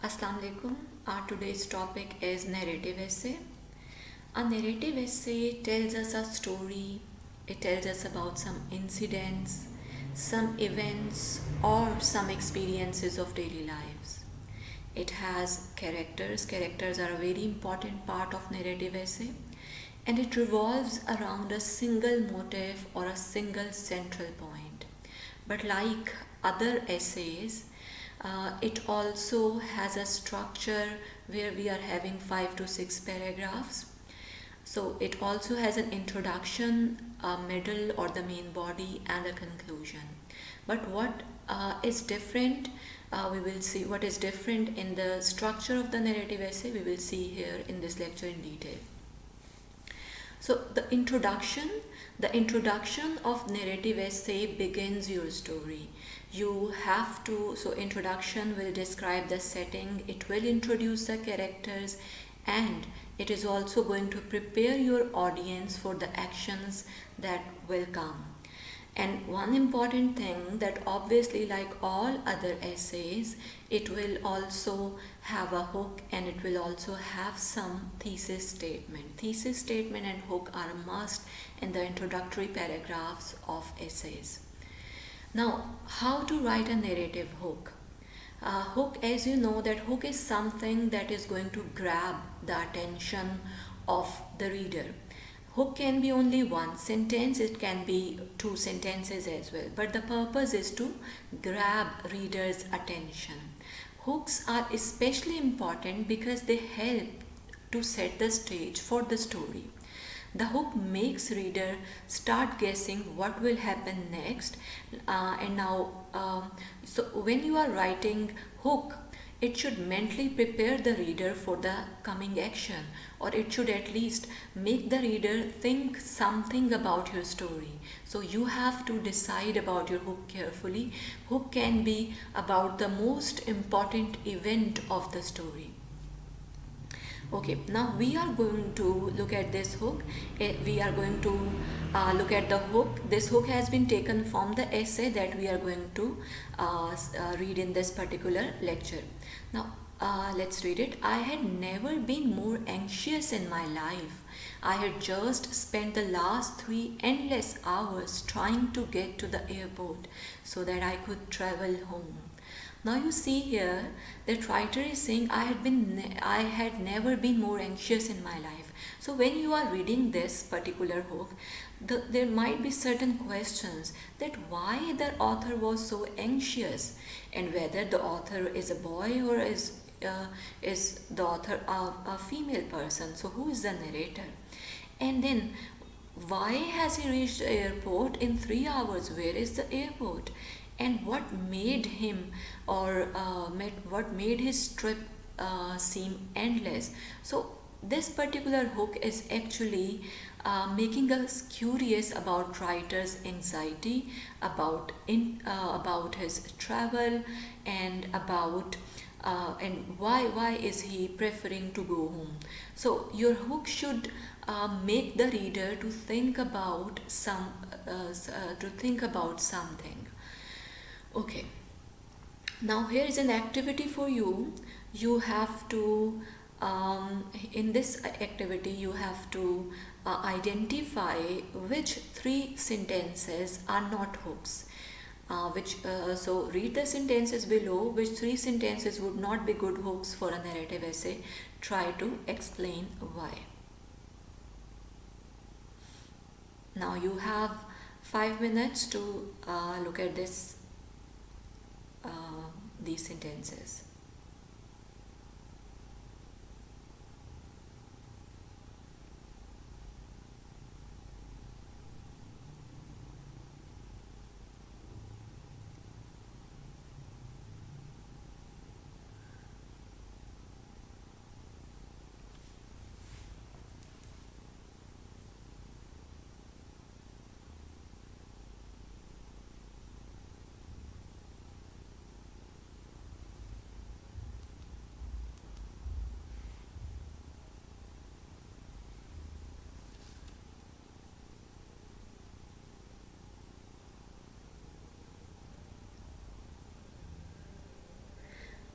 Assalamu alaikum. Our today's topic is narrative essay. A narrative essay tells us a story. It tells us about some incidents, some events, or some experiences of daily lives. It has characters. Characters are a very important part of narrative essay, and it revolves around a single motive or a single central point. But like other essays, it also has a structure where we are having 5 to 6 paragraphs. So it also has an introduction, a middle or the main body, and a conclusion. But what is different, we will see what is different in the structure of the narrative essay, we will see here in this lecture in detail. So the introduction of narrative essay begins your story. You have to, so introduction will describe the setting, it will introduce the characters, and it is also going to prepare your audience for the actions that will come. And one important thing that obviously, like all other essays, it will also have a hook and it will also have some thesis statement. Thesis statement and hook are a must in the introductory paragraphs of essays. Now, how to write a narrative hook? Hook, as you know, that hook is something that is going to grab the attention of the reader. Hook can be only one sentence, it can be two sentences as well, but the purpose is to grab readers' attention. Hooks are especially important because they help to set the stage for the story. The hook makes reader start guessing what will happen next. And now, so when you are writing hook, it should mentally prepare the reader for the coming action, or it should at least make the reader think something about your story. So you have to decide about your hook carefully. Hook can be about the most important event of the story. Okay, now we are going to look at this hook. We are going to look at the hook. This hook has been taken from the essay that we are going to read in this particular lecture. Now, let's read it. I had never been more anxious in my life. I had just spent the last 3 endless hours trying to get to the airport so that I could travel home. Now you see here that writer is saying I had never been more anxious in my life. So when you are reading this particular hook, there might be certain questions that why the author was so anxious, and whether the author is a boy or is the author a female person. So who is the narrator? And then why has he reached the airport in 3 hours? Where is the airport? And what made him what made his trip seem endless? So this particular hook is actually making us curious about writer's anxiety, about his travel, and about and why is he preferring to go home. So your hook should make the reader to think about something. Okay, now here is an activity for you. You have to in this activity you have to identify which 3 sentences are not hooks. So read the sentences below. Which 3 sentences would not be good hooks for a narrative essay? Try to explain why. Now you have 5 minutes to look at these sentences.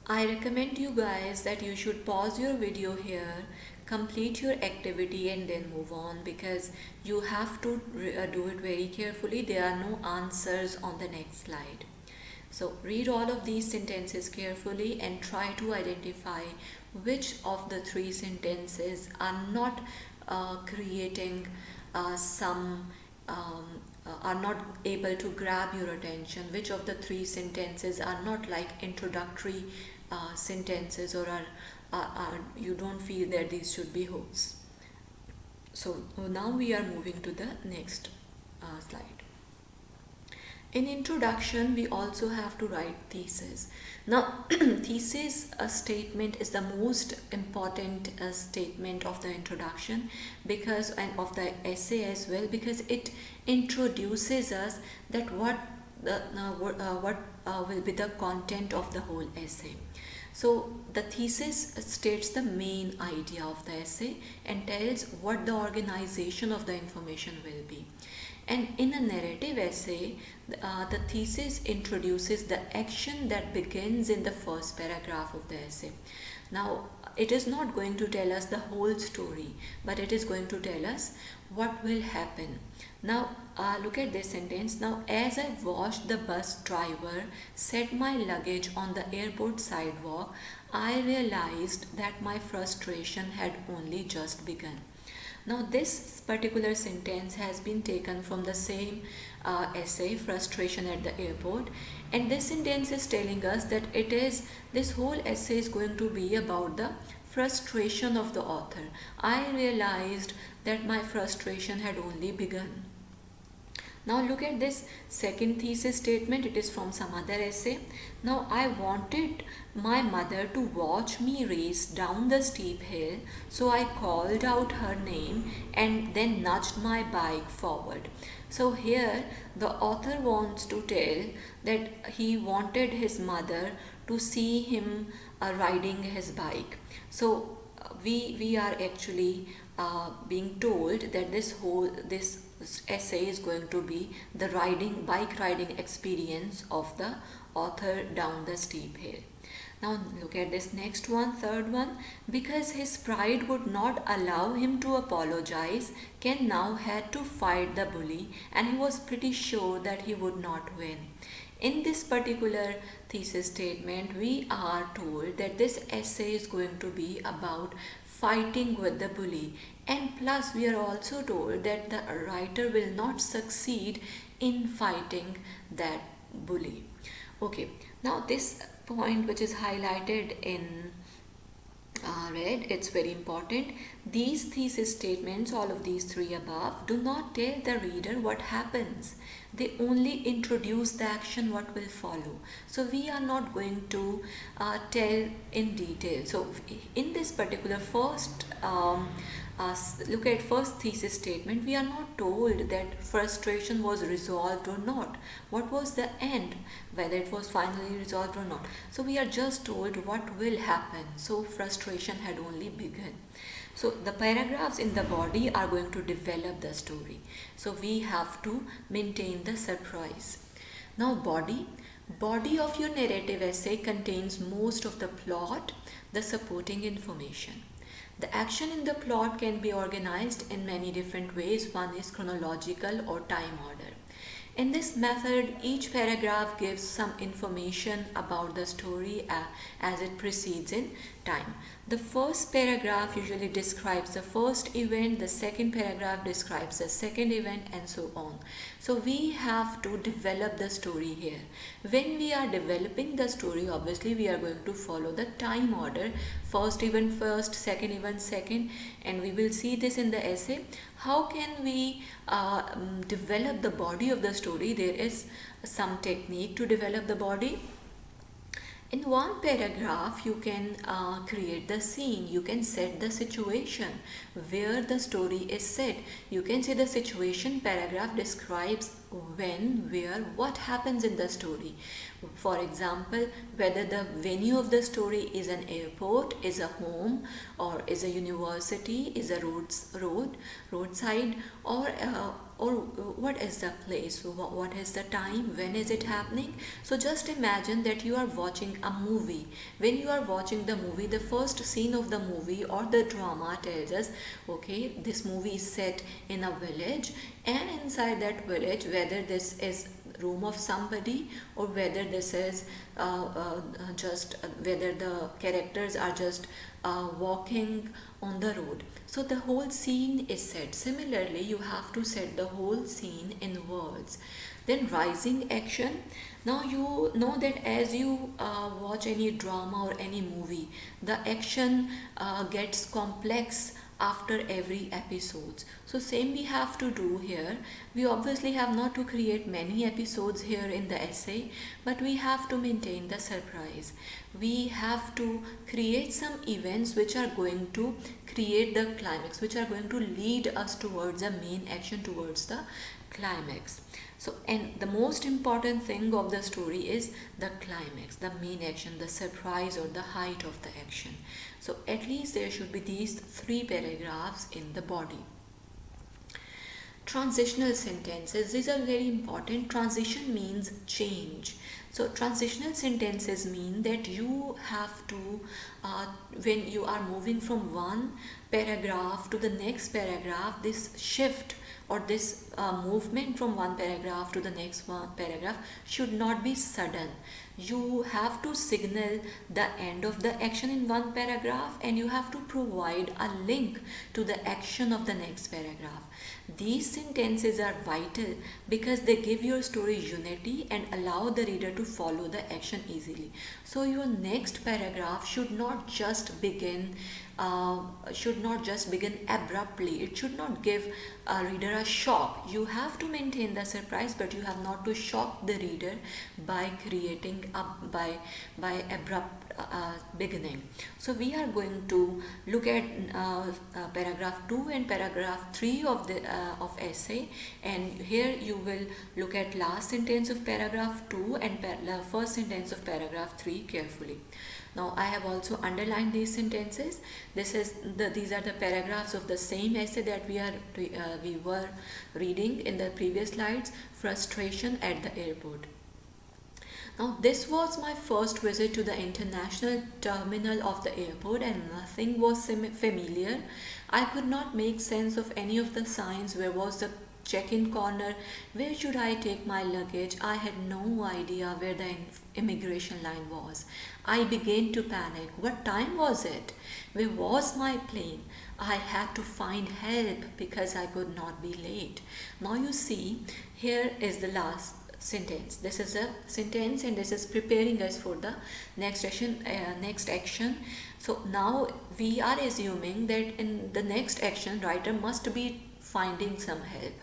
I recommend you guys that you should pause your video here, complete your activity and then move on, because you have to do it very carefully. There are no answers on the next slide. So read all of these sentences carefully and try to identify which of the three sentences are not creating some are not able to grab your attention, which of the three sentences are not like introductory sentences, or are you don't feel that these should be hooks. So now we are moving to the next slide. In introduction, we also have to write thesis. Now, thesis statement is the most important statement of the introduction, because, and of the essay as well, because it introduces us that what will be the content of the whole essay. So the thesis states the main idea of the essay and tells what the organization of the information will be. And in a narrative essay, the thesis introduces the action that begins in the first paragraph of the essay. Now, it is not going to tell us the whole story, but it is going to tell us what will happen. Now, look at this sentence. Now, as I watched the bus driver set my luggage on the airport sidewalk, I realized that my frustration had only just begun. Now this particular sentence has been taken from the same essay, Frustration at the Airport, and this sentence is telling us that this whole essay is going to be about the frustration of the author. I realized that my frustration had only begun. Now look at this second thesis statement. It is from some other essay. Now, I wanted my mother to watch me race down the steep hill, so I called out her name and then nudged my bike forward. So here the author wants to tell that he wanted his mother to see him riding his bike. So we are actually being told that this essay is going to be the bike riding experience of the author down the steep hill. Now look at this next one, third one. Because his pride would not allow him to apologize, Ken now had to fight the bully, and he was pretty sure that he would not win. In this particular thesis statement, we are told that this essay is going to be about fighting with the bully, and plus we are also told that the writer will not succeed in fighting that bully. Okay, now this point which is highlighted in red, it's very important. These thesis statements, all of these three above, do not tell the reader what happens. They only introduce the action what will follow. So we are not going to tell in detail. So in this particular first look at first thesis statement, we are not told that frustration was resolved or not. What was the end, whether it was finally resolved or not. So we are just told what will happen. So frustration had only begun. So the paragraphs in the body are going to develop the story. So we have to maintain the surprise. Now body of your narrative essay contains most of the plot, the supporting information. The action in the plot can be organized in many different ways. One is chronological or time order. In this method, each paragraph gives some information about the story as it proceeds in time. The first paragraph usually describes the first event, the second paragraph describes the second event, and so on. So we have to develop the story here. When we are developing the story, obviously we are going to follow the time order. First event first, second event second, and we will see this in the essay. How can we develop the body of the story? There is some technique to develop the body. In one paragraph, you can create the scene. You can set the situation where the story is set. You can say the situation paragraph describes when, where, what happens in the story. For example, whether the venue of the story is an airport, is a home, or is a university, is a roadside, or or what is the place, what is the time, when is it happening. So just imagine that you are watching a movie. When you are watching the movie, the first scene of the movie or the drama tells us, okay, this movie is set in a village, and inside that village, whether this is room of somebody or whether this is just whether the characters are just walking on the road, so the whole scene is set. Similarly, you have to set the whole scene in words. Then rising action. Now you know that as you watch any drama or any movie, the action gets complex after every episode. So same we have to do here. We obviously have not to create many episodes here in the essay, but we have to maintain the surprise. We have to create some events which are going to create the climax, which are going to lead us towards the main action, towards the climax. So, and the most important thing of the story is the climax, the main action, the surprise or the height of the action. So at least there should be these 3 paragraphs in the body. Transitional sentences, these are very important. Transition means change. So transitional sentences mean that you have to, when you are moving from one paragraph to the next paragraph, this shift or this movement from one paragraph to the next one paragraph should not be sudden. You have to signal the end of the action in one paragraph, and you have to provide a link to the action of the next paragraph. These sentences are vital because they give your story unity and allow the reader to follow the action easily. So your next paragraph should not just begin abruptly. It should not give a reader a shock. You have to maintain the surprise, but you have not to shock the reader by creating by abrupt beginning. So we are going to look at paragraph 2 and paragraph 3 of the of essay, and here you will look at last sentence of paragraph 2 and first sentence of paragraph 3 carefully. Now I have also underlined these sentences. These are the paragraphs of the same essay that we were reading in the previous slides. Frustration at the airport. Now this was my first visit to the international terminal of the airport, and nothing was familiar. I could not make sense of any of the signs. Where was the check-in corner? Where should I take my luggage? I had no idea where the immigration line was. I began to panic. What time was it? Where was my plane? I had to find help because I could not be late. Now you see, here is the last sentence. This is a sentence and this is preparing us for the next action. So now we are assuming that in the next action writer must be finding some help.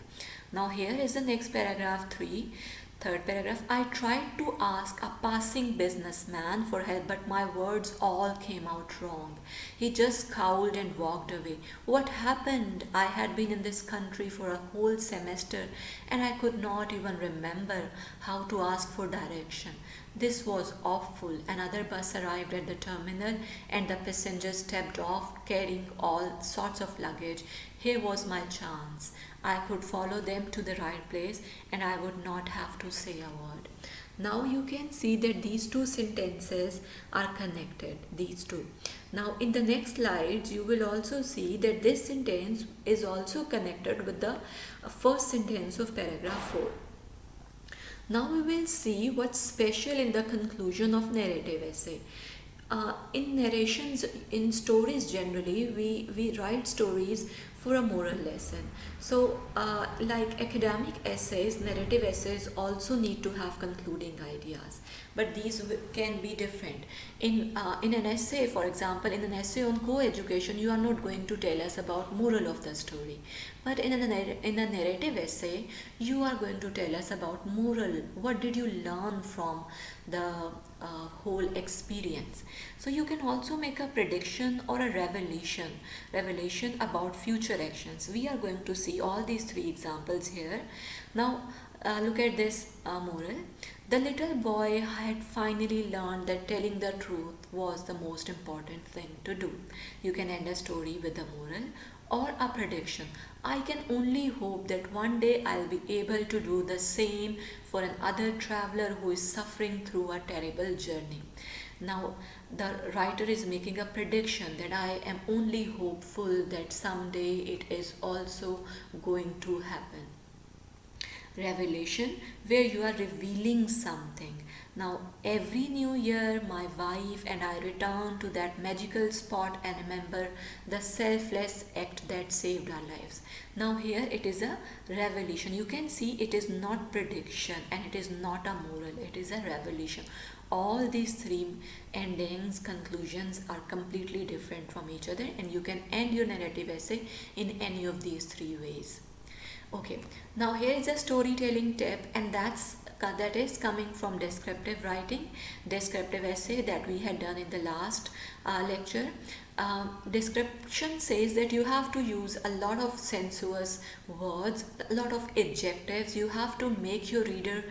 Now here is the next paragraph 3. Third paragraph. I tried to ask a passing businessman for help, but my words all came out wrong. He just scowled and walked away. What happened? I had been in this country for a whole semester and I could not even remember how to ask for direction. This was awful. Another bus arrived at the terminal and the passengers stepped off carrying all sorts of luggage. Here was my chance. I could follow them to the right place and I would not have to say a word. Now you can see that these two sentences are connected, these two. Now in the next slides you will also see that this sentence is also connected with the first sentence of paragraph 4. Now we will see what's special in the conclusion of narrative essay. In narrations, in stories generally, we write stories for a moral lesson. So like academic essays, narrative essays also need to have concluding ideas, but these can be different. In an essay, for example, in an essay on co-education, you are not going to tell us about moral of the story, but in a narrative essay, you are going to tell us about moral. What did you learn from the whole experience? So you can also make a prediction or a revelation about future actions. We are going to see all these 3 examples here. Now look at this moral. The little boy had finally learned that telling the truth was the most important thing to do. You can end a story with a moral. or a prediction. I can only hope that one day I'll be able to do the same for another traveler who is suffering through a terrible journey. Now, the writer is making a prediction that I am only hopeful that someday it is also going to happen. Revelation, where you are revealing something. Now, every new year, my wife and I return to that magical spot and remember the selfless act that saved our lives. Now, here it is a revelation. You can see it is not prediction and it is not a moral, it is a revelation. All these three endings, conclusions are completely different from each other, and you can end your narrative essay in any of these three ways. Okay, now here is a storytelling tip, and that is coming from descriptive writing, descriptive essay that we had done in the last lecture. Description says that you have to use a lot of sensuous words, a lot of adjectives. You have to make your reader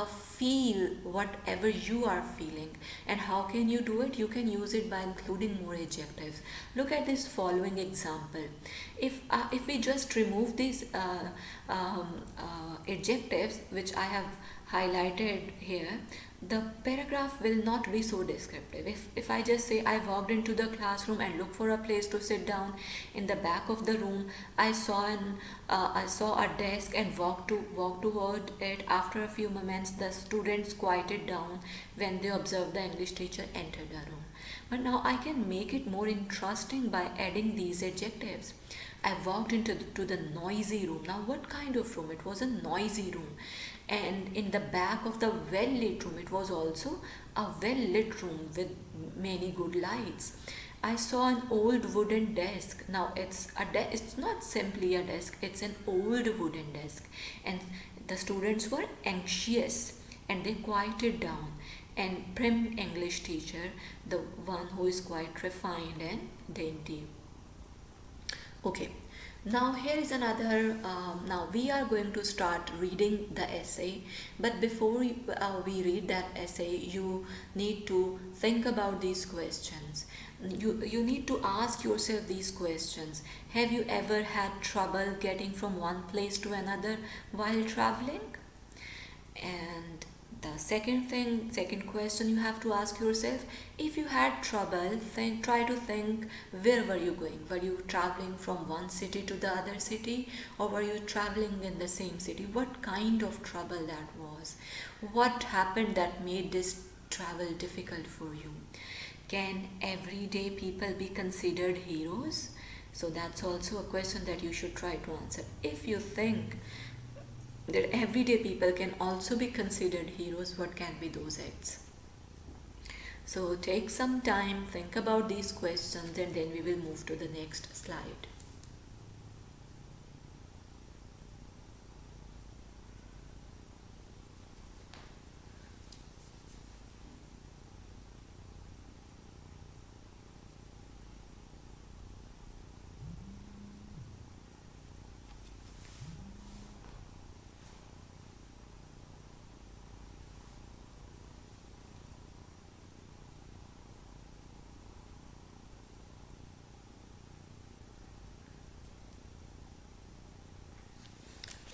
feel whatever you are feeling. And how can you do it? You can use it by including more adjectives. Look at this following example. If we just remove these adjectives which I have highlighted here, the paragraph will not be so descriptive. If I just say I walked into the classroom and looked for a place to sit down in the back of the room, I saw a desk and walked toward it. After a few moments, the students quieted down when they observed the English teacher enter the room. But now I can make it more interesting by adding these adjectives. I walked into the noisy room. Now, what kind of room? It was a noisy room. And in the back of the well lit room, it was also a well lit room with many good lights. I saw an old wooden desk. Now, it's not simply a desk, it's an old wooden desk. And the students were anxious and they quieted down. And prim English teacher, the one who is quite refined and dainty. Okay, now here is another. Now we are going to start reading the essay, but before we read that essay, you need to think about these questions. You need to ask yourself these questions. Have you ever had trouble getting from one place to another while traveling? And the second question you have to ask yourself, if you had trouble, try to think, where were you going? Were you traveling from one city to the other city, or were you traveling in the same city? What kind of trouble that was? What happened that made this travel difficult for you? Can everyday people be considered heroes? So that's also a question that you should try to answer. If you think that everyday people can also be considered heroes, what can be those acts? So take some time, think about these questions, and then we will move to the next slide.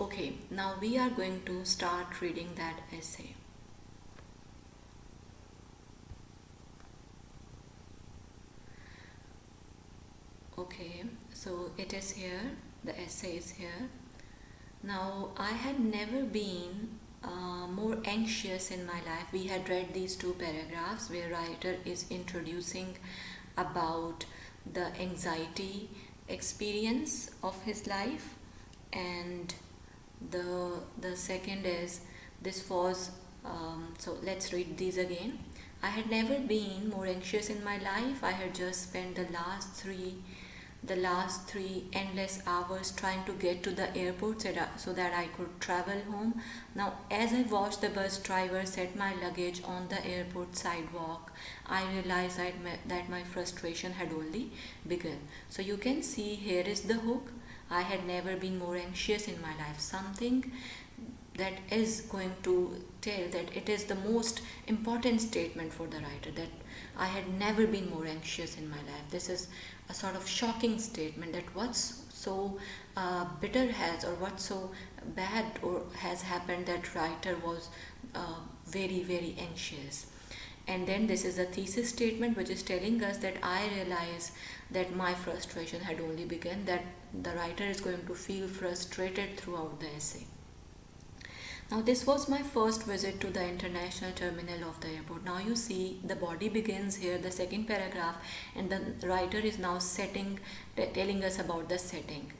Okay, now we are going to start reading that essay. Okay, so it is here, the essay is here. Now, I had never been more anxious in my life. We had read these two paragraphs where writer is introducing about the anxiety experience of his life, and the second is this was so let's read these again. I had never been more anxious in my life. I had just spent the last three endless hours trying to get to the airport so that I could travel home. Now, as I watched the bus driver set my luggage on the airport sidewalk, I realized that my frustration had only begun. So you can see here is the hook. I had never been more anxious in my life. Something that is going to tell that it is the most important statement for the writer, that I had never been more anxious in my life. This is a sort of shocking statement, that what's so bitter has, or what so bad or has happened, that writer was very very anxious. And then this is a thesis statement which is telling us that I realize that my frustration had only begun, that the writer is going to feel frustrated throughout the essay. Now, this was my first visit to the international terminal of the airport. Now, you see, the body begins here, the second paragraph, and the writer is now telling us about the setting.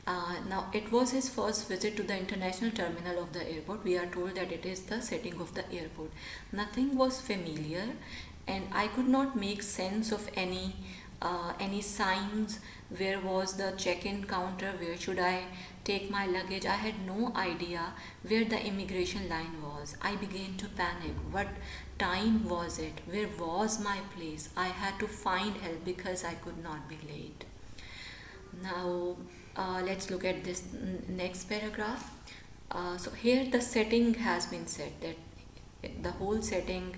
Now, it was his first visit to the international terminal of the airport. We are told that it is the setting of the airport. Nothing was familiar, and I could not make sense of any signs. Where was the check-in counter? Where should I take my luggage? I had no idea where the immigration line was. I began to panic. What time was it? Where was my place? I had to find help because I could not be late. Now, let's look at this next paragraph. So here the setting has been set, that the whole setting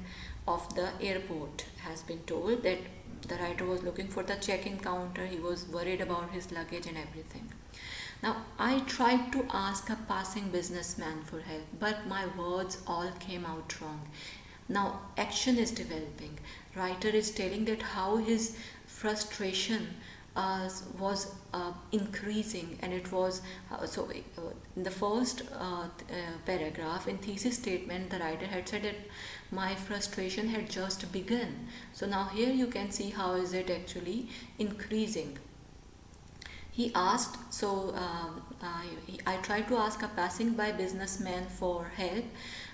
of the airport has been told, that the writer was looking for the check-in counter. He was worried about his luggage and everything. Now, I tried to ask a passing businessman for help, but my words all came out wrong. Now, action is developing. Writer is telling that how his frustration was increasing, and it was in the first paragraph in thesis statement, the writer had said that my frustration had just begun. So now here you can see how is it actually increasing. He asked, I tried to ask a passing by businessman for help,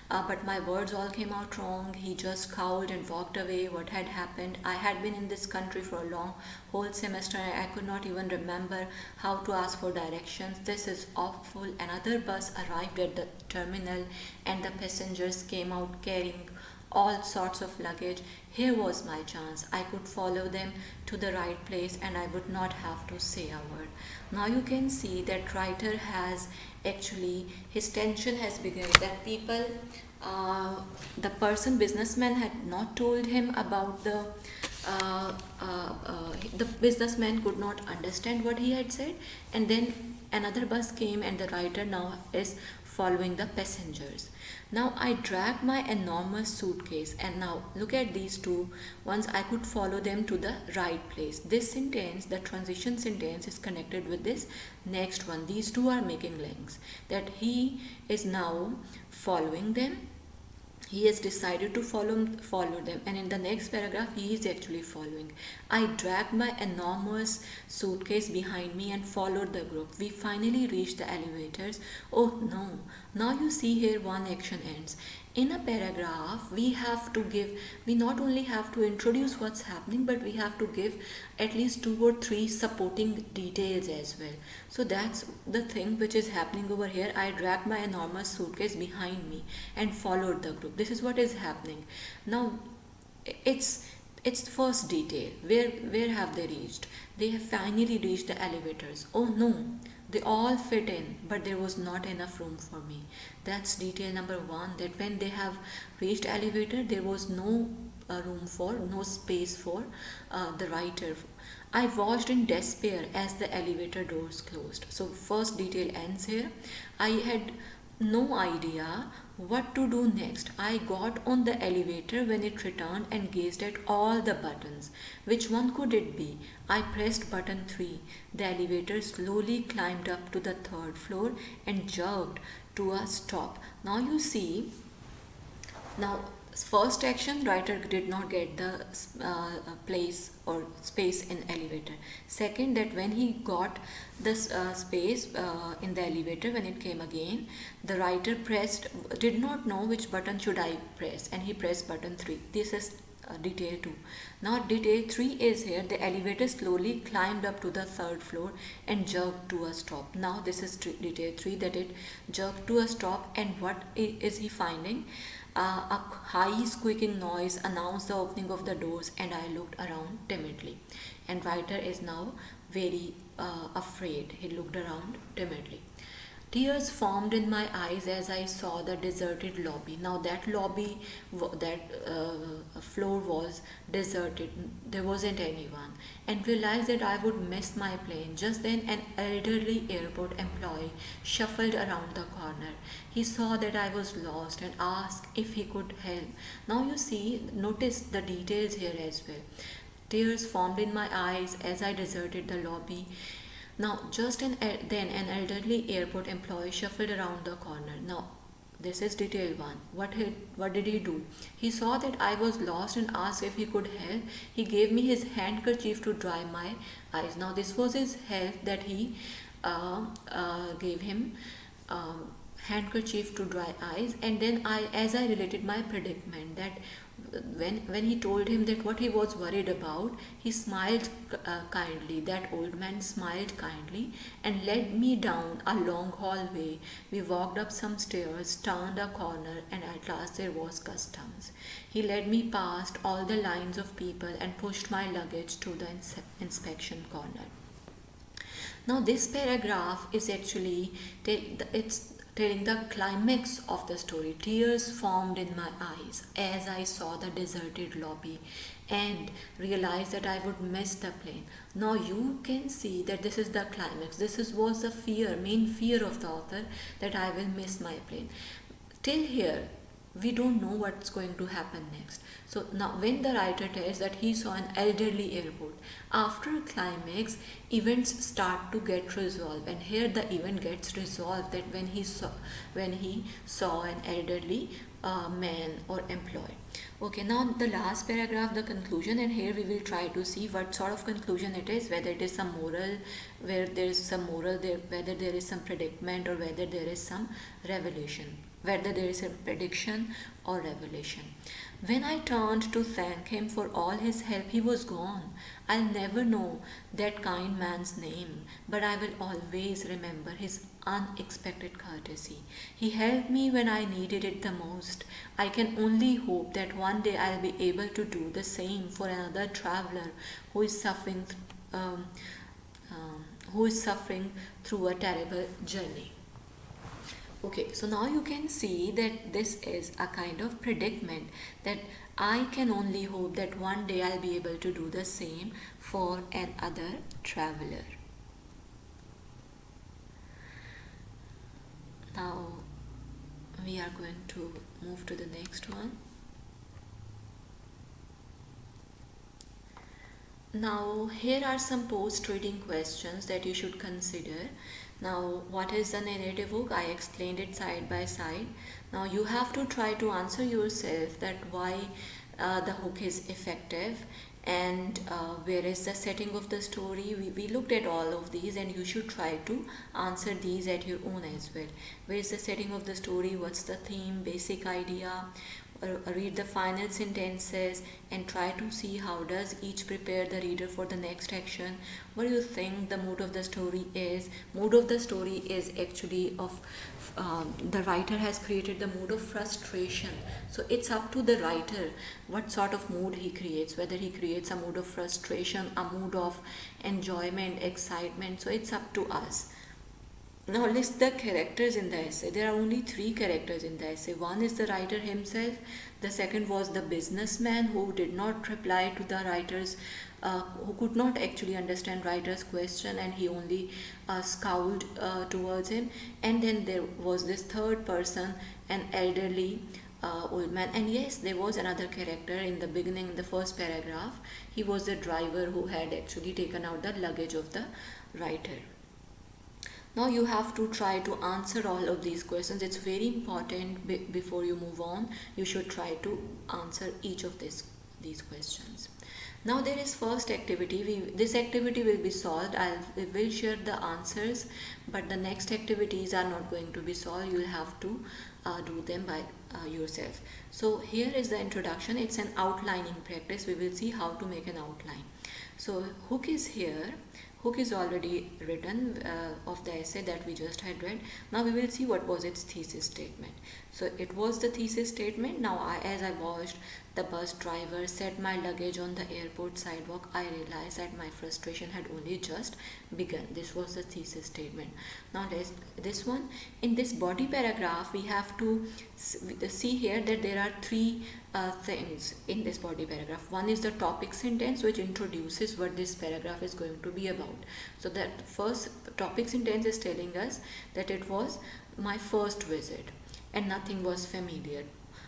but my words all came out wrong. He just scowled and walked away. What had happened? I had been in this country for a long whole semester, and I could not even remember how to ask for directions. This is awful. Another bus arrived at the terminal, and the passengers came out carrying all sorts of luggage. Here was my chance. I could follow them to the right place, and I would not have to say a word. Now you can see that writer has actually, his tension has begun, that people, the businessman had not told him about the businessman could not understand what he had said, and then another bus came, and the writer now is following the passengers. Now I dragged my enormous suitcase, and now look at these two. Once I could follow them to the right place. This sentence, the transition sentence, is connected with this next one. These two are making links, that he is now following them. He has decided to follow them, and in the next paragraph he is actually following. I dragged my enormous suitcase behind me and followed the group. We finally reached the elevators. Oh no, now you see here one action ends. In a paragraph we not only have to introduce what's happening, but we have to give at least 2 or 3 supporting details as well. So that's the thing which is happening over here. I dragged my enormous suitcase behind me and followed the group. This is what is happening. Now it's first detail. Where have they reached? They have finally reached the elevators. Oh no, they all fit in, but there was not enough room for me. That's detail number 1, that when they have reached elevator, there was no no space for the writer. I watched in despair as the elevator doors closed. So first detail ends here. I had no idea what to do next. I got on the elevator when it returned and gazed at all the buttons. Which one could it be? I pressed button 3. The elevator slowly climbed up to the 3rd floor and jerked to a stop. Now you see, now first action, writer did not get the place or space in elevator. Second, that when he got this space in the elevator, when it came again, the writer did not know which button should I press, and he pressed button 3. This is detail 2. Now detail 3 is here. The elevator slowly climbed up to the 3rd floor and jerked to a stop. Now this is detail 3, that it jerked to a stop, and what is he finding? A high squeaking noise announced the opening of the doors, and I looked around timidly. And writer is now very afraid. He looked around timidly. Tears formed in my eyes as I saw the deserted lobby. Now that lobby, floor was deserted. There wasn't anyone, and realized that I would miss my plane. Just then, an elderly airport employee shuffled around the corner. He saw that I was lost and asked if he could help. Now you see, notice the details here as well. Tears formed in my eyes as I deserted the lobby. Now, then an elderly airport employee shuffled around the corner. Now, this is detail one. What did he do? He saw that I was lost and asked if he could help. He gave me his handkerchief to dry my eyes. Now, this was his help, that he gave him handkerchief to dry eyes. And then as I related my predicament, that when he told him that what he was worried about, he smiled kindly. That old man smiled kindly and led me down a long hallway. We walked up some stairs, turned a corner, and at last there was customs. He led me past all the lines of people and pushed my luggage to the inspection corner. Now this paragraph is actually it's telling the climax of the story. Tears formed in my eyes as I saw the deserted lobby and realized that I would miss the plane. Now you can see that this is the climax. Was the main fear of the author, that I will miss my plane. Till here, we don't know what's going to happen next. So now when the writer tells that he saw an elderly airport, after climax, events start to get resolved, and here the event gets resolved, that when he saw an elderly man or employee. Okay, now the last paragraph, the conclusion, and here we will try to see what sort of conclusion it is, whether it is some moral, where there is some moral there, whether there is some predicament, or whether there is some revelation, whether there is a prediction or revelation. When I turned to thank him for all his help, he was gone. I'll never know that kind man's name, but I will always remember his unexpected courtesy. He helped me when I needed it the most. I can only hope that one day I'll be able to do the same for another traveler who is suffering, um, who is suffering through a terrible journey. Okay, so now you can see that this is a kind of predicament, that I can only hope that one day I'll be able to do the same for another traveler. Now we are going to move to the next one. Now here are some post-reading questions that you should consider. Now, what is the narrative hook? I explained it side by side. Now you have to try to answer yourself that why the hook is effective, and where is the setting of the story. We looked at all of these, and you should try to answer these at your own as well. Where is the setting of the story? What's the theme, basic idea? Read the final sentences and try to see how does each prepare the reader for the next action. What do you think the mood of the story is? Mood of the story is actually of the writer has created the mood of frustration. So it's up to the writer what sort of mood he creates, whether he creates a mood of frustration, a mood of enjoyment, excitement. So it's up to us. Now list the characters in the essay. There are only 3 characters in the essay. One is the writer himself. The second was the businessman who did not reply to the writer's, who could not actually understand writer's question, and he only scowled towards him. And then there was this third person, an elderly old man. And yes, there was another character in the beginning, in the first paragraph. He was the driver who had actually taken out the luggage of the writer. Now you have to try to answer all of these questions. It's very important before you move on. You should try to answer each of these questions. Now there is first activity. This activity will be solved. We will share the answers, but the next activities are not going to be solved. You will have to do them by yourself. So here is the introduction. It's an outlining practice. We will see how to make an outline. So hook is here. Hook is already written of the essay that we just had read. Now we will see what was its thesis statement. So it was the thesis statement. Now as I watched the bus driver set my luggage on the airport sidewalk, I realized that my frustration had only just begun. This was the thesis statement. Now let's this one. In this body paragraph, we have to see here that there are three things in this body paragraph. One is the topic sentence, which introduces what this paragraph is going to be about. So that first topic sentence is telling us that it was my first visit and nothing was familiar.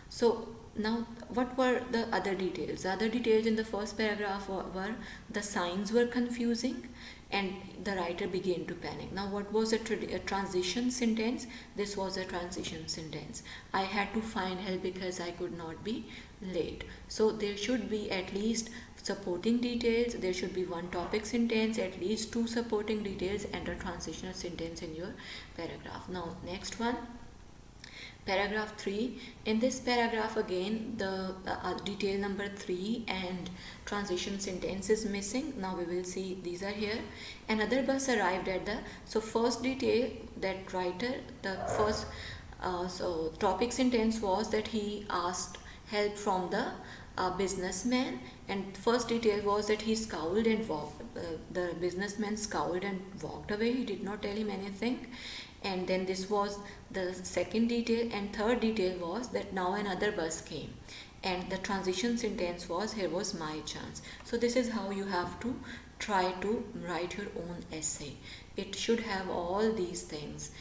So now what were the other details? The other details in the first paragraph were the signs were confusing and the writer began to panic. Now what was a transition sentence? This was a transition sentence. I had to find help because I could not be late. So there should be at least supporting details, there should be one topic sentence, at least two supporting details, and a transitional sentence in your paragraph. Now next one, paragraph 3. In this paragraph again the detail number 3 and transition sentence is missing. Now we will see these are here. Another bus arrived at the, so first detail that writer, the first so topic sentence was that he asked help from the businessman, and first detail was that he scowled and walked, the businessman scowled and walked away, he did not tell him anything. And then this was the second detail, and third detail was that now another bus came, and the transition sentence was here was my chance. So this is how you have to try to write your own essay. It should have all these things,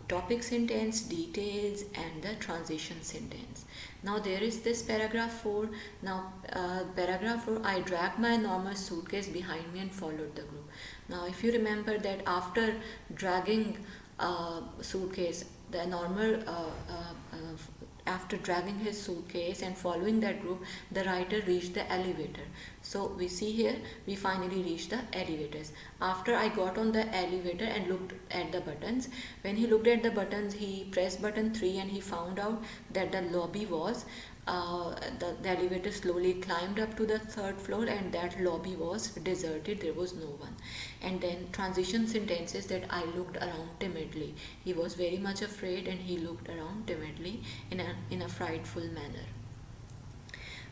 topic sentence, details, and the transition sentence. Now there is this paragraph 4. Now paragraph 4, I dragged my enormous suitcase behind me and followed the group. Now if you remember that after dragging suitcase, the normal after dragging his suitcase and following that group, the writer reached the elevator. So we see here we finally reached the elevators. After I got on the elevator and looked at the buttons, when he looked at the buttons, he pressed button 3 and he found out that the lobby was the elevator slowly climbed up to the third floor, and that lobby was deserted, there was no one. And then transition sentences that I looked around timidly. He was very much afraid and he looked around timidly in a frightful manner.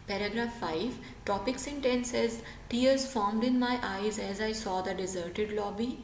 Paragraph 5, topic sentences, tears formed in my eyes as I saw the deserted lobby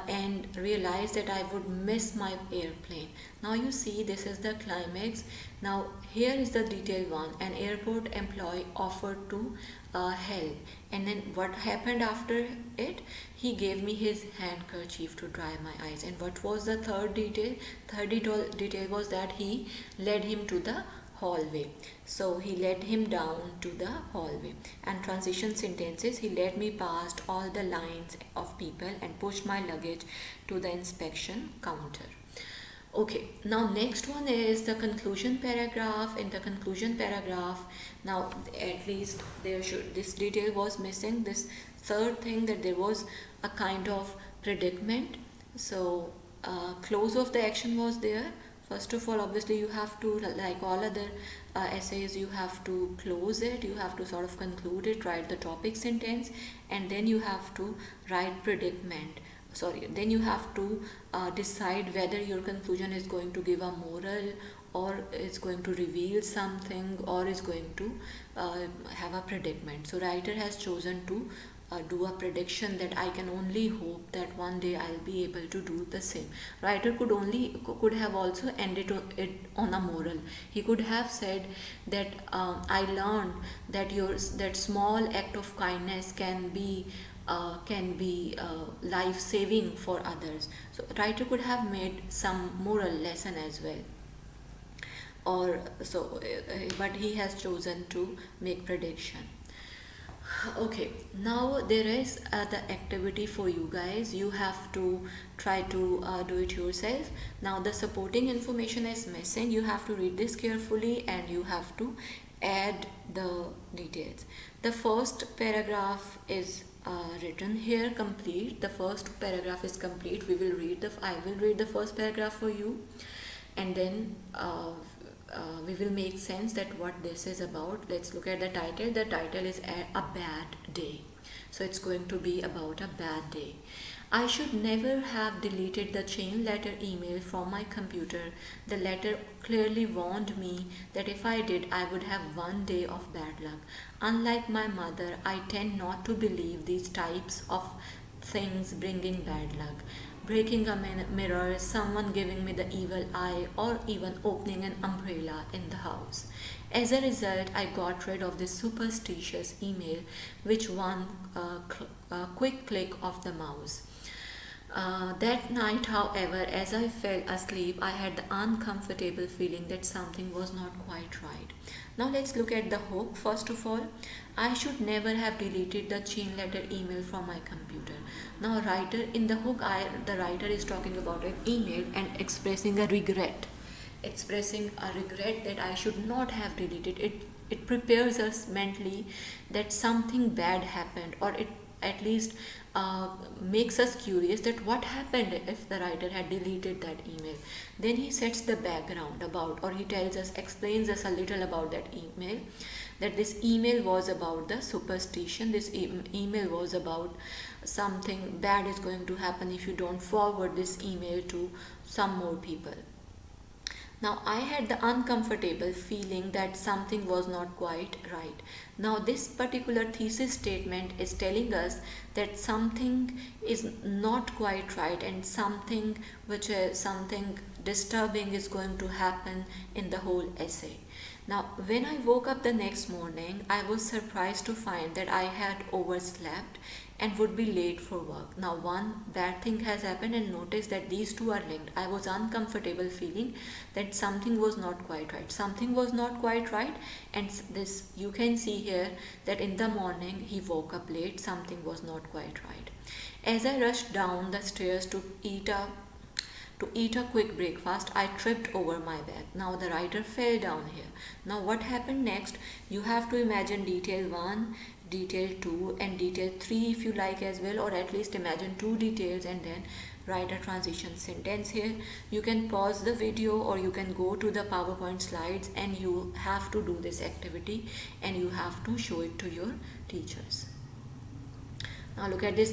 and realized that I would miss my airplane. Now you see this is the climax. Now here is the detail 1. An airport employee offered to help, and then what happened after it? He gave me his handkerchief to dry my eyes. And what was the third detail? Third detail was that he led him to the hallway. So he led him down to the hallway. And transition sentences, he led me past all the lines of people and pushed my luggage to the inspection counter. Okay, now next one is the conclusion paragraph. In the conclusion paragraph, now at least this detail was missing, this third thing, that there was a kind of predicament. So close of the action was there. First of all, obviously you have to, like all other essays, you have to close it, you have to sort of conclude it, write the topic sentence, and then you have to write predicament. Then you have to decide whether your conclusion is going to give a moral, or is going to reveal something, or is going to have a predicament. So writer has chosen to do a prediction that I can only hope that one day I'll be able to do the same. Writer could have also ended it on a moral. He could have said that I learned that that small act of kindness can be life saving for others. So writer could have made some moral lesson as well, or so, but he has chosen to make prediction. Okay, now there is the activity for you guys. You have to try to do it yourself. Now the supporting information is missing. You have to read this carefully and you have to add the details. The first paragraph is written here complete. The first paragraph is complete. I will read the first paragraph for you, and then we will make sense that what this is about. Let's look at the title. The title is A Bad Day. So it's going to be about a bad day. I should never have deleted the chain letter email from my computer. The letter clearly warned me that if I did, I would have one day of bad luck. Unlike my mother, I tend not to believe these types of things bringing bad luck. Breaking a mirror, someone giving me the evil eye, or even opening an umbrella in the house. As a result, I got rid of this superstitious email, which one quick click of the mouse. That night, however, as I fell asleep, I had the uncomfortable feeling that something was not quite right. Now, let's look at the hook. First of all, I should never have deleted the chain letter email from my computer. Now, writer in the hook, the writer is talking about an email and expressing a regret. Expressing a regret that I should not have deleted it. It prepares us mentally that something bad happened, or it at least makes us curious that what happened if the writer had deleted that email. Then he sets the background about, or he tells us, explains us a little about that email, that this email was about the superstition. This email was about something bad is going to happen if you don't forward this email to some more people. Now, I had the uncomfortable feeling that something was not quite right. Now, this particular thesis statement is telling us that something is not quite right, and something which is something disturbing is going to happen in the whole essay. Now, when I woke up the next morning, I was surprised to find that I had overslept and would be late for work. Now, one bad thing has happened, and notice that these two are linked. I was uncomfortable feeling that something was not quite right. Something was not quite right, and this you can see here that in the morning he woke up late. Something was not quite right. As I rushed down the stairs to eat a quick breakfast, I tripped over my bag. Now the writer fell down here. Now what happened next? You have to imagine detail 1, detail 2 and detail 3 if you like as well, or at least imagine 2 details and then write a transition sentence here. You can pause the video or you can go to the PowerPoint slides, and you have to do this activity and you have to show it to your teachers. Now look at this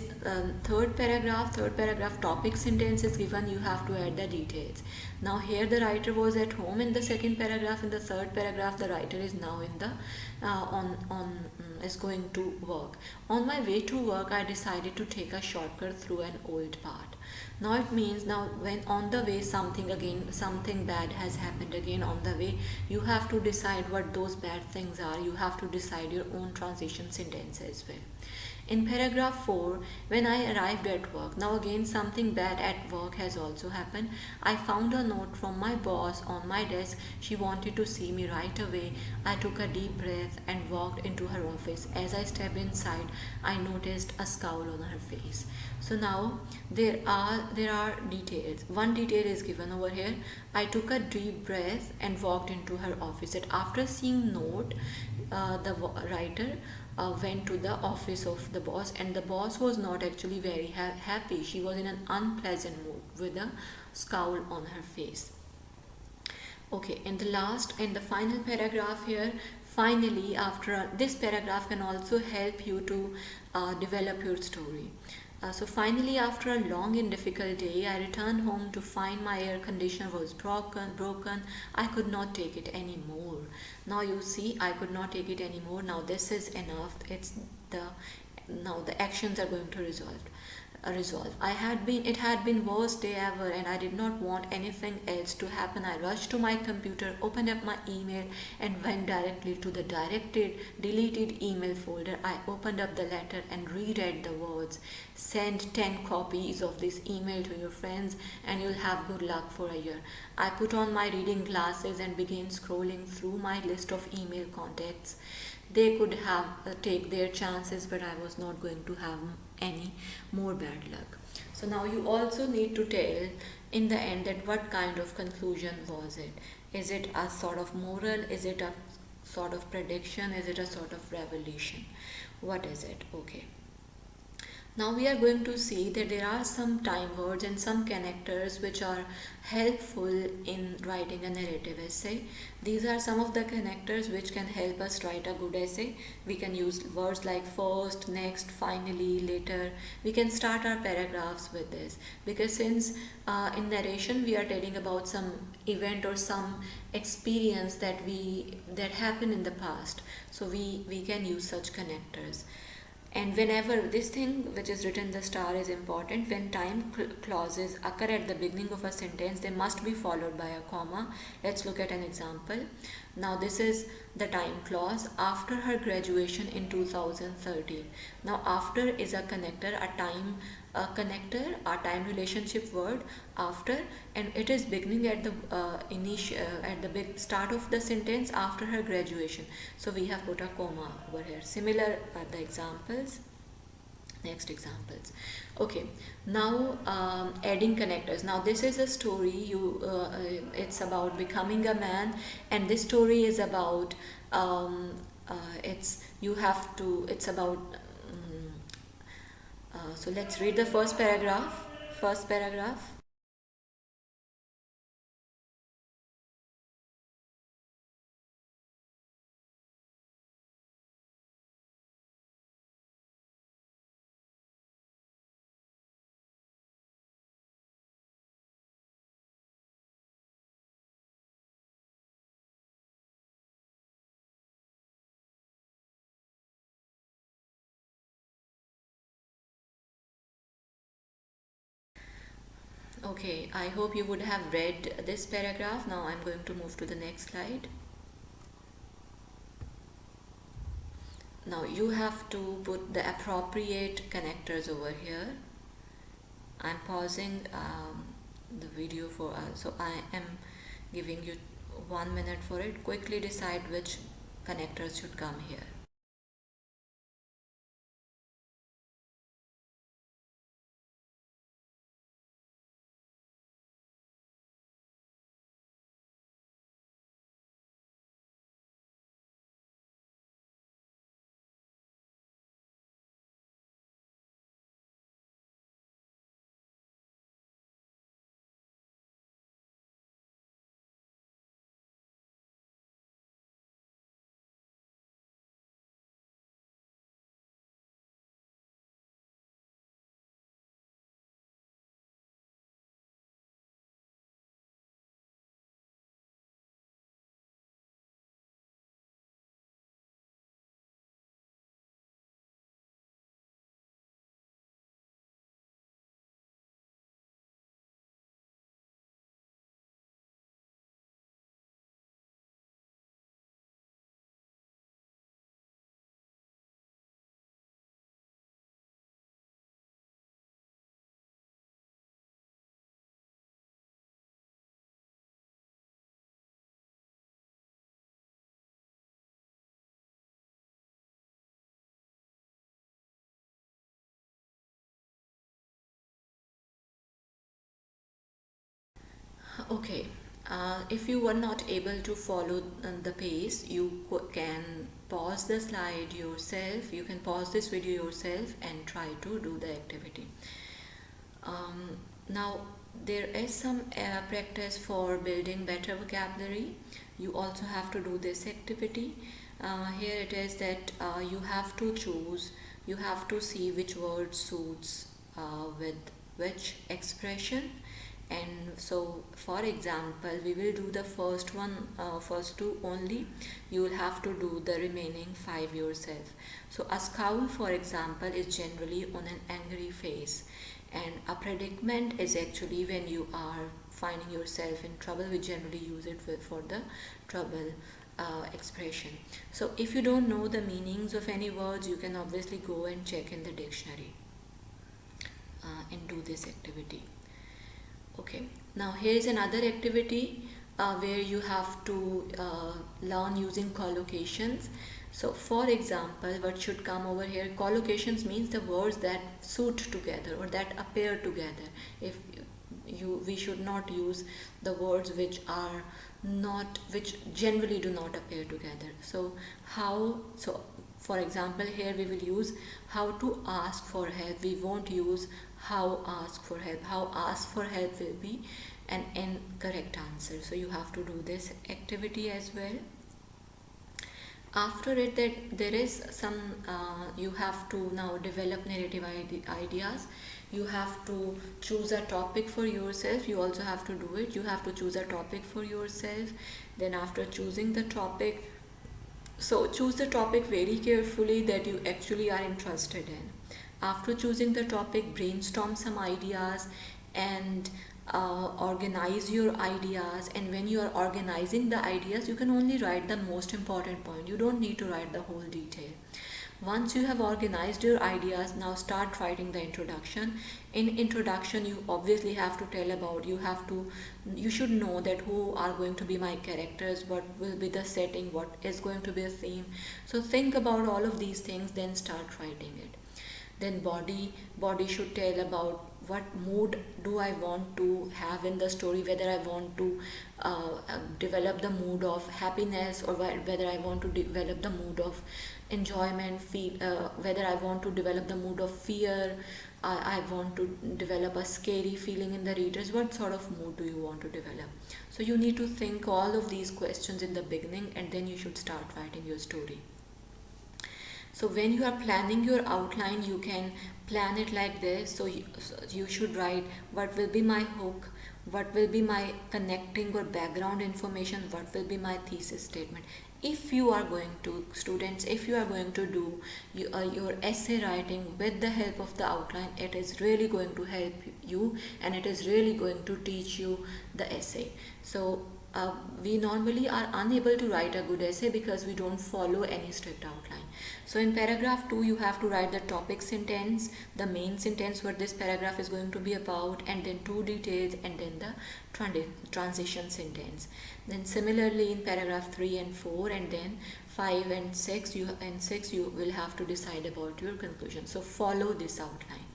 third paragraph. Topic sentence is given. You have to add the details. Now here the writer was at home in the second paragraph. In the third paragraph, the writer is now in the is going to work. On my way to work, I decided to take a shortcut through an old path. Now it means, now when on the way something bad has happened again on the way, you have to decide what those bad things are. You have to decide your own transition sentence as well. In paragraph 4, when I arrived at work, now again something bad at work has also happened. I found a note from my boss on my desk. She wanted to see me right away. I took a deep breath and walked into her office. As I stepped inside, I noticed a scowl on her face. So now there are details. One detail is given over here. I took a deep breath and walked into her office. That after seeing note, the writer went to the office of the boss, and the boss was not actually very happy. She was in an unpleasant mood with a scowl on her face. Okay, and the final paragraph here, finally, after this paragraph can also help you to develop your story. So finally, after a long and difficult day, I returned home to find my air conditioner was broken. I could not take it anymore. Now you see, I could not take it anymore. Now this is enough. Now the actions are going to resolve. It had been worst day ever, and I did not want anything else to happen. I rushed to my computer, opened up my email, and went directly to the deleted email folder. I opened up the letter and reread the words. Send 10 copies of this email to your friends and you'll have good luck for a year. I put on my reading glasses and began scrolling through my list of email contacts. They could have take their chances, but I was not going to have any more bad luck. So now you also need to tell in the end that what kind of conclusion was it. Is it a sort of moral? Is it a sort of prediction? Is it a sort of revelation? What is it? Okay. Now we are going to see that there are some time words and some connectors which are helpful in writing a narrative essay. These are some of the connectors which can help us write a good essay. We can use words like first, next, finally, later. We can start our paragraphs with this, because since in narration we are telling about some event or some experience that happened in the past, so we can use such connectors. And whenever this thing which is written the star is important, when time clauses occur at the beginning of a sentence, they must be followed by a comma. Let's look at an example. Now this is the time clause after her graduation in 2013. Now after is a connector, a time relationship word after, and it is beginning at the at the big start of the sentence after her graduation. So we have put a comma over here. Similar are the examples. Next examples. Okay, now adding connectors. Now this is a story. It's about becoming a man, and this story is about it's you have to. It's about. So let's read the first paragraph. First paragraph. Okay, I hope you would have read this paragraph. Now I'm going to move to the next slide. Now you have to put the appropriate connectors over here. I'm pausing the video for so I am giving you 1 minute for it. Quickly decide which connectors should come here. Okay, if you were not able to follow the pace, you can pause the slide yourself. You can pause this video yourself and try to do the activity. Now, there is some practice for building better vocabulary. You also have to do this activity. Here it is that you have to choose, you have to see which word suits with which expression. And so for example, we will do the first one, first two only. You will have to do the remaining five yourself. So a scowl, for example, is generally on an angry face, and a predicament is actually when you are finding yourself in trouble. We generally use it for the trouble expression. So if you don't know the meanings of any words, you can obviously go and check in the dictionary and do this activity. Okay, now here is another activity where you have to learn using collocations. So for example, what should come over here, collocations means the words that suit together or that appear together. If we should not use the words which generally do not appear together. So For example, here we will use how to ask for help. We won't use how ask for help. How ask for help will be an incorrect answer. So you have to do this activity as well. After it, that there is some you have to now develop narrative ideas. You have to choose a topic for yourself. You also have to do it. You have to choose a topic for yourself. Then after choosing the topic, so choose the topic very carefully that you actually are interested in. After choosing the topic, brainstorm some ideas and organize your ideas. And when you are organizing the ideas, you can only write the most important point. You don't need to write the whole detail. Once you have organized your ideas, now start writing the introduction. In introduction, you obviously have to tell about, you should know that who are going to be my characters, what will be the setting, what is going to be a theme. So think about all of these things, then start writing it. Then body should tell about what mood do I want to have in the story, whether I want to develop the mood of happiness, or whether I want to develop the mood of enjoyment, whether I want to develop the mood of fear, I want to develop a scary feeling in the readers. What sort of mood do you want to develop? So you need to think all of these questions in the beginning, and then you should start writing your story. So when you are planning your outline, you can plan it like this. So you should write what will be my hook, what will be my connecting or background information, what will be my thesis statement. If you are going to, students, if you are going to do your essay writing with the help of the outline, it is really going to help you, and it is really going to teach you the essay. So we normally are unable to write a good essay because we don't follow any strict outline. So in paragraph 2, you have to write the topic sentence, the main sentence what this paragraph is going to be about, and then 2 details, and then the transition sentence. Then similarly in paragraph 3 and 4, and then 5 and 6, you will have to decide about your conclusion. So follow this outline.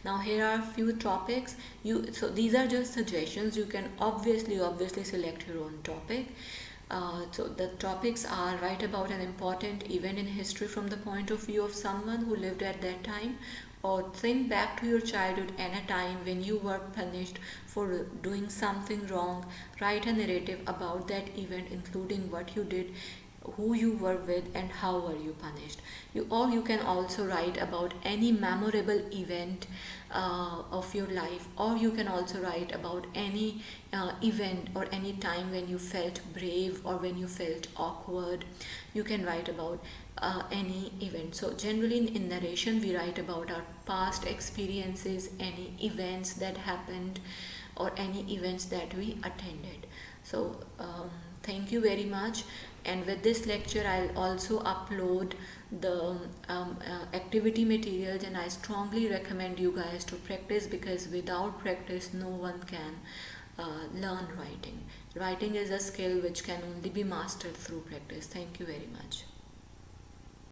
Now here are a few topics. So these are just suggestions. You can obviously select your own topic. So the topics are: write about an important event in history from the point of view of someone who lived at that time, or think back to your childhood and a time when you were punished for doing something wrong. Write a narrative about that event, including what you did, who you were with, and how were you punished. You can also write about any memorable event of your life, or you can also write about any event or any time when you felt brave or when you felt awkward. You can write about any event. So generally in narration, we write about our past experiences, any events that happened, or any events that we attended. So thank you very much. And with this lecture, I'll also upload the activity materials, and I strongly recommend you guys to practice, because without practice no one can learn writing. Writing is a skill which can only be mastered through practice. Thank you very much.